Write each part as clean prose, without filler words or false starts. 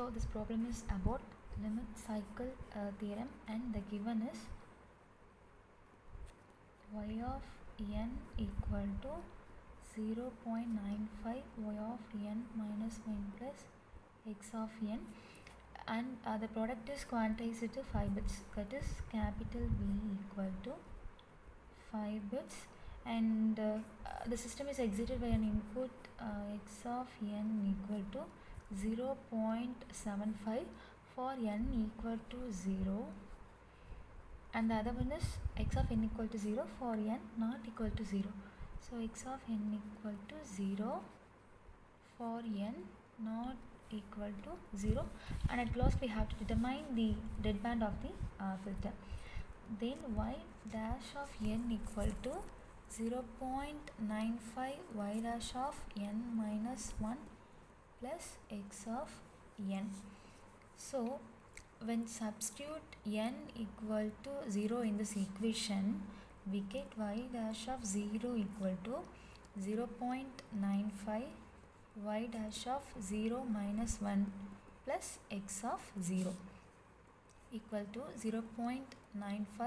So this problem is about limit cycle theorem, and the given is y of n equal to 0.95 y of n minus 1 plus x of n, and the product is quantized to 5 bits, that is capital B equal to 5 bits, and the system is executed by an input x of n equal to 0.75 for n equal to 0, and the other one is x of n equal to 0 for n not equal to 0. So x of n equal to 0 for n not equal to 0, and at last we have to determine the deadband of the filter. Then y dash of n equal to 0.95 y dash of n minus 1 plus x of n. So when substitute n equal to 0 in this equation, we get y dash of 0 equal to 0.95 y dash of 0 minus 1 plus x of 0 equal to 0.95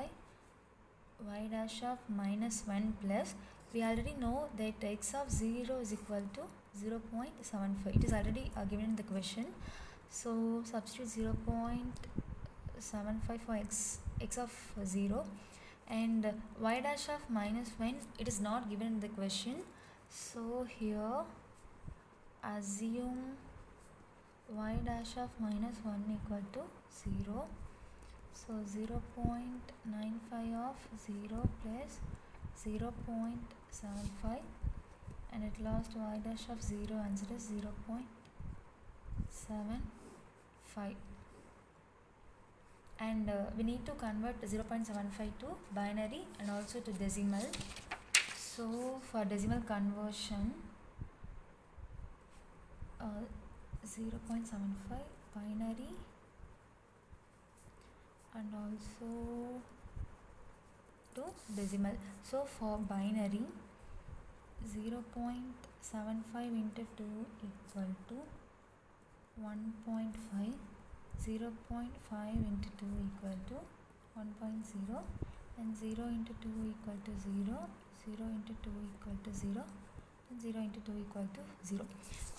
y dash of minus 1 plus, we already know that x of 0 is equal to 0.75. It is already given in the question. So substitute 0.75 for x of 0, and y dash of minus 1, it is not given in the question. So here assume y dash of minus 1 equal to 0. So 0.95 of 0 plus 0.75, and at last y dash of 0 answer is 0.75, and we need to convert 0.75 to binary and also to decimal. So for decimal conversion, 0.75 binary and also to decimal. So for binary, 0.75 into 2 equal to 1.5, 0.5 into 2 equal to 1.0, and 0 into 2 equal to 0, 0 into 2 equal to 0, and 0 into 2 equal to 0.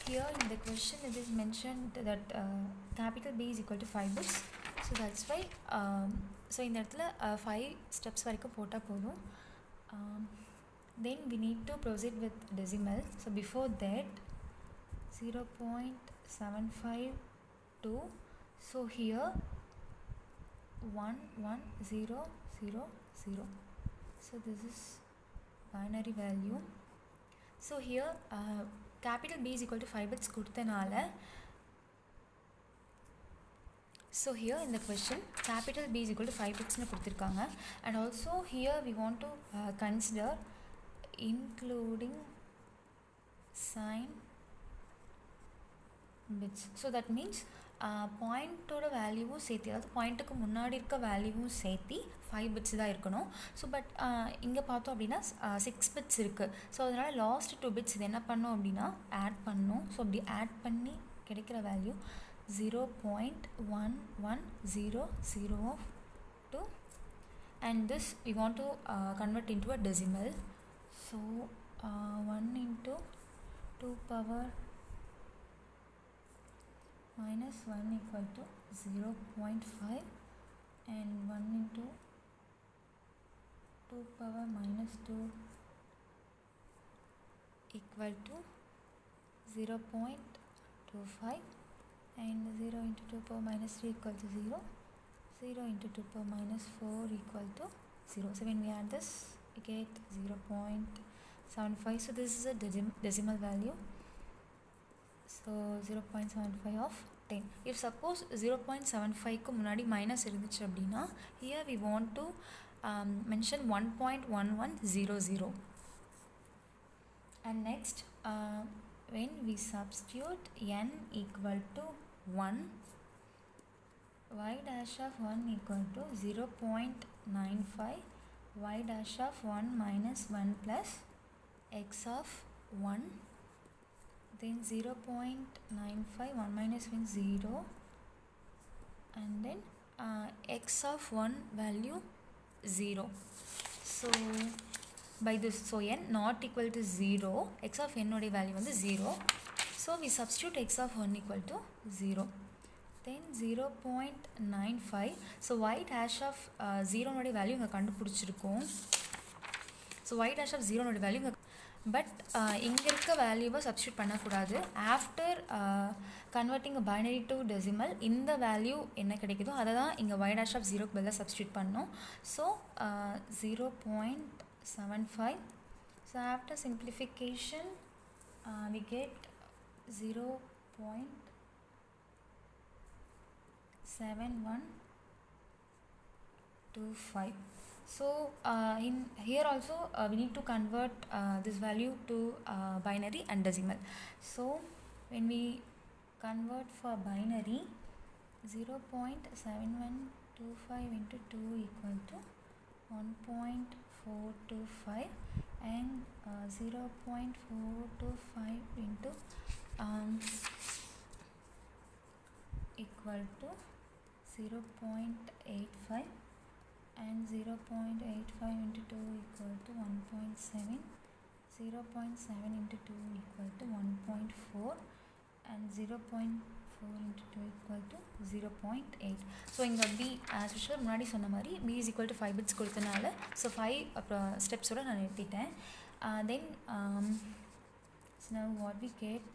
Here in the question it is mentioned that capital B is equal to 5 bits. So that's why so இந்த இடத்துல 5 steps வரைக்கும் போட்டால் போதும். Then we need to proceed with decimal. So before that 0.752, so here 11000, so this is binary value. So here capital B is equal to 5 bits கொடுத்தனால, so here in the question capital B is equal to 5 bits னு கொடுத்திருக்காங்க, and also here we want to consider including sign bits. So that means பாயிண்ட்டோட வேல்யூவும் சேர்த்து, அதாவது பாயிண்ட்டுக்கு முன்னாடி இருக்க வேல்யூவும் சேர்த்து 5 பிட்ஸ் தான் இருக்கணும். ஸோ பட் இங்கே பார்த்தோம் அப்படின்னா 6 பிட்ஸ் இருக்குது. ஸோ அதனால் லாஸ்ட் 2 பிட்ஸ் இது என்ன பண்ணோம் அப்படின்னா ஆட் பண்ணணும். ஸோ அப்படி ஆட் பண்ணி கிடைக்கிற value 0.1100 of 2, and this we want to convert into a decimal. So 1 into 2 power minus 1 equal to 0.5, and 1 into 2 power minus 2 equal to 0.25, and 0 into 2 power minus 3 equal to 0, 0 into 2 power minus 4 equal to 0. So when we add this we get 0.75. So this is a decimal value. So 0.75 of 10. If suppose 0.75 க்கு முன்னாடி minus இருந்துச்சு அப்படின்னா, here we want to mention 1.1100, and next when we substitute n equal to 1, y dash of 1 equal to 0.95 y dash of 1 minus 1 plus x of 1, then 0.95, 1 minus 1 0, and then x of 1 value 0. So by this, so n not equal to 0, x of n oda value வந்து 0. So we substitute x of 1 equal to 0. Then 0.95. So y dash of 0 oda value இங்க கண்டுபிடிச்சிருக்கோம். So y dash of 0 oda value but இங்க இருக்க வேல்யூவை substitute பண்ணக்கூடாது. After converting binary to decimal இந்த value என்ன கிடைக்குதோ அதை தான் இங்கே y dash of 0க்கு பதிலாக சப்ஸ்டியூட் பண்ணோம். So 0.75. So after simplification we get 0.7125. So in here also we need to convert this value to binary and decimal. So when we convert for binary, 0.7125 into 2 equal to 1.425 and 0.425 into equal to 0.85 and 0.85 into 2 equal to 1.7, 0.7 into 2 equal to 1.4 and 0.4 into 2 equal to 0.8. So இங்கே b as usual முன்னாடி சொன்ன மாதிரி b is equal to 5 bits கொடுத்தனால so 5 அப்புறம் ஸ்டெப்ஸோட நான் நிறுத்திட்டேன். Then so now what we get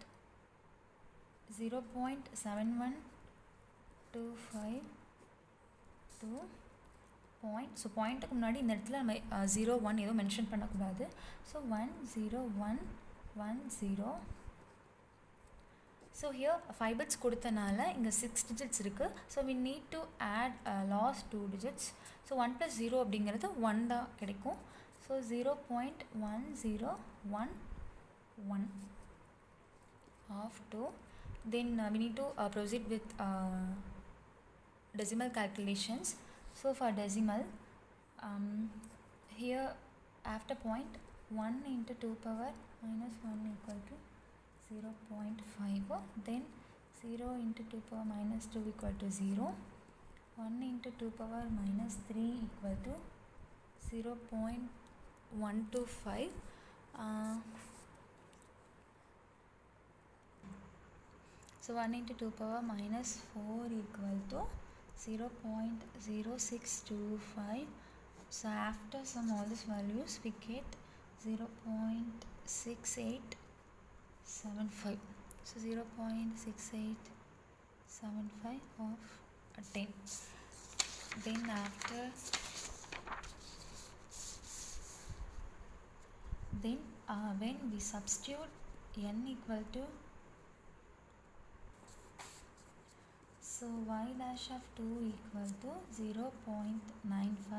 0.7125 to point. So பாயிண்ட்டுக்கு முன்னாடி இந்த இடத்துல நம்ம 0 1 ஏதோ மென்ஷன் பண்ணக்கூடாது. ஸோ 10110. ஸோ ஹியர் 5 பிட்ஸ் கொடுத்தனால இங்கே 6 டிஜிட்ஸ் இருக்குது. So we need to add last 2 digits. So 1 + 0 அப்படிங்கிறது 1 தான் கிடைக்கும். So 0.1011 of 2. Then we need to proceed with decimal calculations. So for decimal, here after point 1 into 2 power minus 1 equal to 0.5. Then 0 into 2 power minus 2 equal to 0. 1 into 2 power minus 3 equal to 0.125. So 1 into 2 power minus 4 equal to 0.0625. So after sum all these values we get 0.6875. So 0.6875 of 10. Then after when we substitute n equal to, so y dash of 2 equal to 0.95,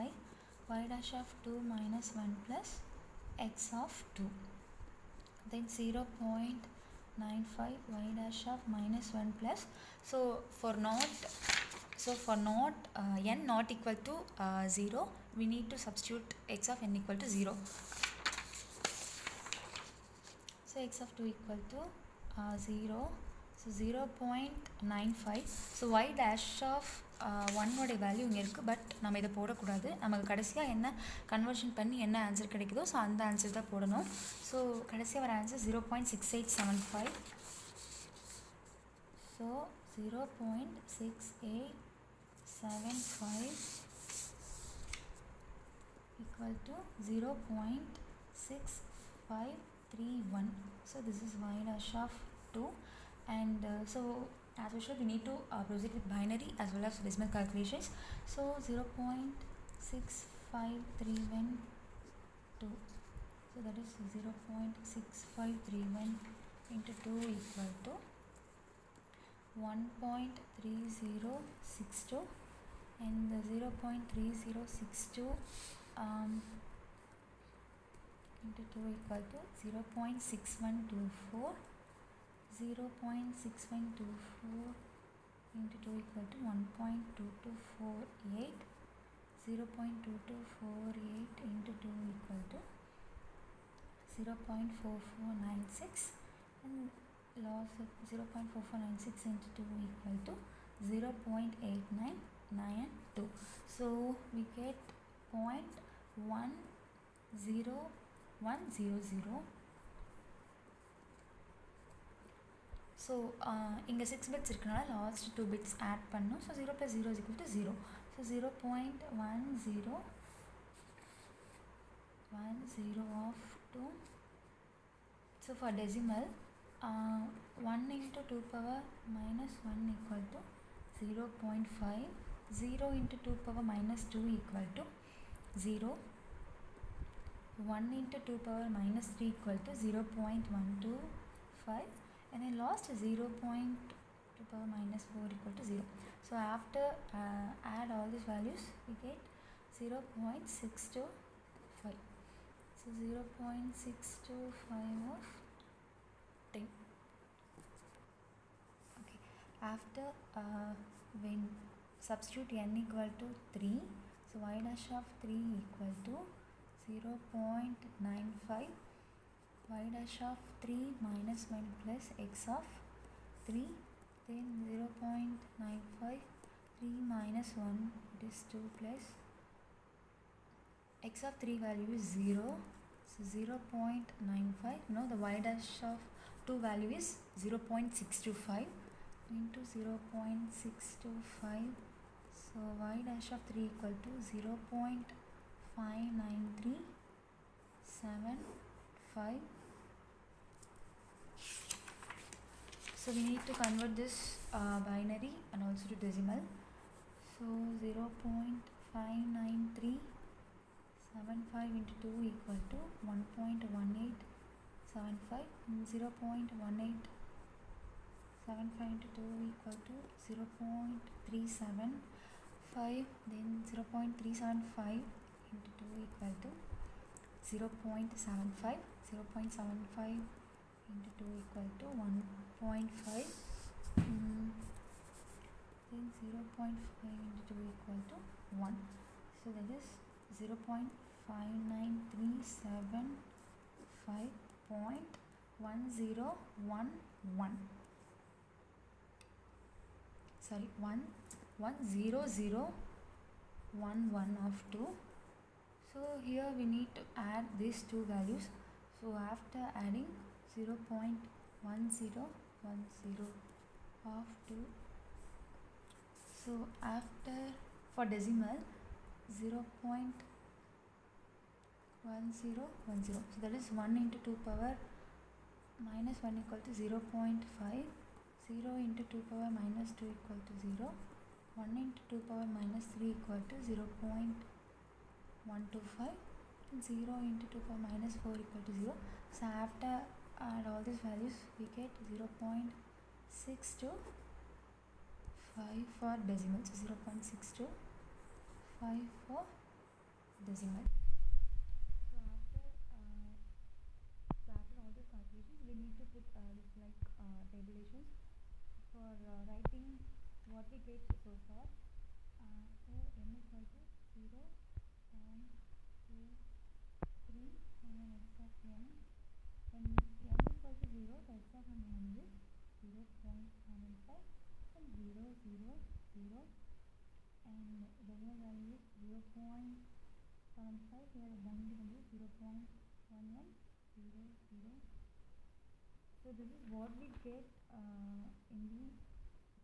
y dash of 2 minus 1 plus x of 2. Then 0.95 y dash of minus 1 plus. So for not n not equal to 0, we need to substitute x of n equal to 0. So x of 2 equal to 0. So 0.95. So y dash of 1 ஓட value இங்கே இருக்குது. But நம்ம இதை போடக்கூடாது. நமக்கு கடைசியாக என்ன conversion பண்ணி என்ன ஆன்சர் கிடைக்குதோ ஸோ அந்த ஆன்சர் தான் போடணும். ஸோ கடைசியாக வர answer 0.6875. So 0.6875 equal to 0.6531. So this is y dash of 2. And so as usual we need to proceed with binary as well as decimal calculations. So 0.6531 so that is 0.6531 into 2 equal to 1.3062 and 0.3062 into 2 equal to 0.6124. 0.6124 into 2 equal to 1.2248. 0.2248 into 2 equal to 0.4496 and loss of 0.4496 into 2 equal to 0.8992. So we get 0.10100. So இங்கே 6 bits இருக்கனால last 2 bits add பண்ணும். So 0 + 0 = 0. So 0.1010 of 2. So for decimal, 1 into 2 power minus 1 equal to 0.5. 0 into 2 power minus 2 equal to 0. 1 into 2 power minus 3 equal to 0.125. And then last 0.2 power minus 4 equal to 0. So after add all these values, we get 0.625. So 0.625 of 10. Okay. After when substitute n equal to 3, so y dash of 3 equal to 0.95. Y dash of 3 minus 1 plus x of 3, then 0.95, 3 minus 1, it is 2 plus x of 3 value is 0, so 0.95. Now the y dash of 2 value is 0.625 into 0.625, so y dash of 3 equal to 0.59375. So we need to convert this binary and also to decimal. So 0.59375 into 2 equal to 1.1875. 0.1875 into 2 equal to 0.375. Then 0.375 into 2 equal to 0.75. 0.75 into 2 equal to 1.5. Then 0.5 into 2 equal to 1. So that is 0.59375.1011. Sorry, 10011 of 2. So here we need to add these two values. So after adding 0.1010 of 2. So after for decimal 0.1010. So that is 1 into 2 power minus 1 equal to 0.5. 0 into 2 power minus 2 equal to 0. 1 into 2 power minus 3 equal to 0.125. 0 into 2 power minus 4 equal to 0. So after add all these values, we get 0.625 for decimal. So 0.625 for decimal. So after all these calculations, we need to put this like tabulations for writing what we get so far. So n equal to 0, 1, 2, 3, and then x of n. When n equal to 0, the x of n value is 0.75 and 0, 0, 0, and the decimal value is 0.75. Here the boundary value is 0.11, 0, 0. So this is what we get in the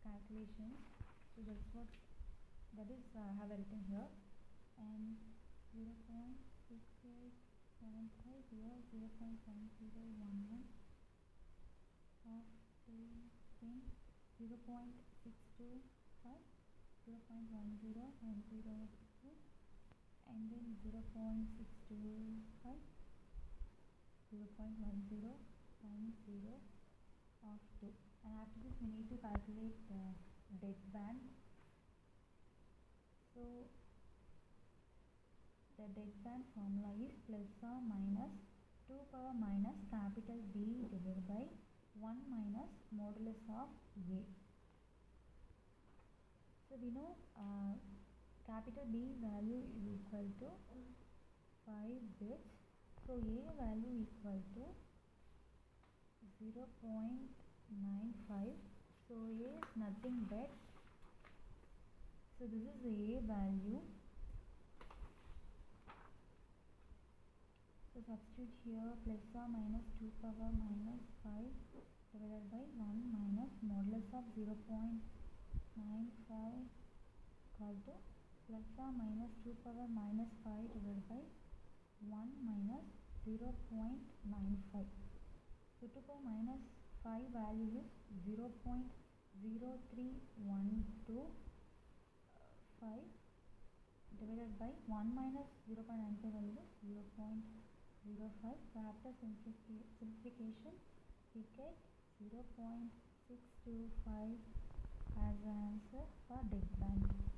calculations. So that's what that is have I written here, and 0.6875 here, 0.1011 of 2, then 0.625, 0.1010 and then 0.625, 0.1010 of 2. And after this we need to calculate the deadband. So the deadband formula is plus or minus 2 power minus capital B divided by 1 minus modulus of A. So we know capital B value is equal to 5 bits. So A value equal to 0.95. So A is nothing but So this is the A value. So substitute here plus or minus 2 power minus 5 divided by 1 minus modulus of 0.95 equal to plus or minus 2 power minus 5 divided by 1 minus 0.95. So 2 power minus 5 value is 0.0312 5 divided by 1 minus 0.95 value is 0.05. So after simplification we get 0.625 as an answer for dead band.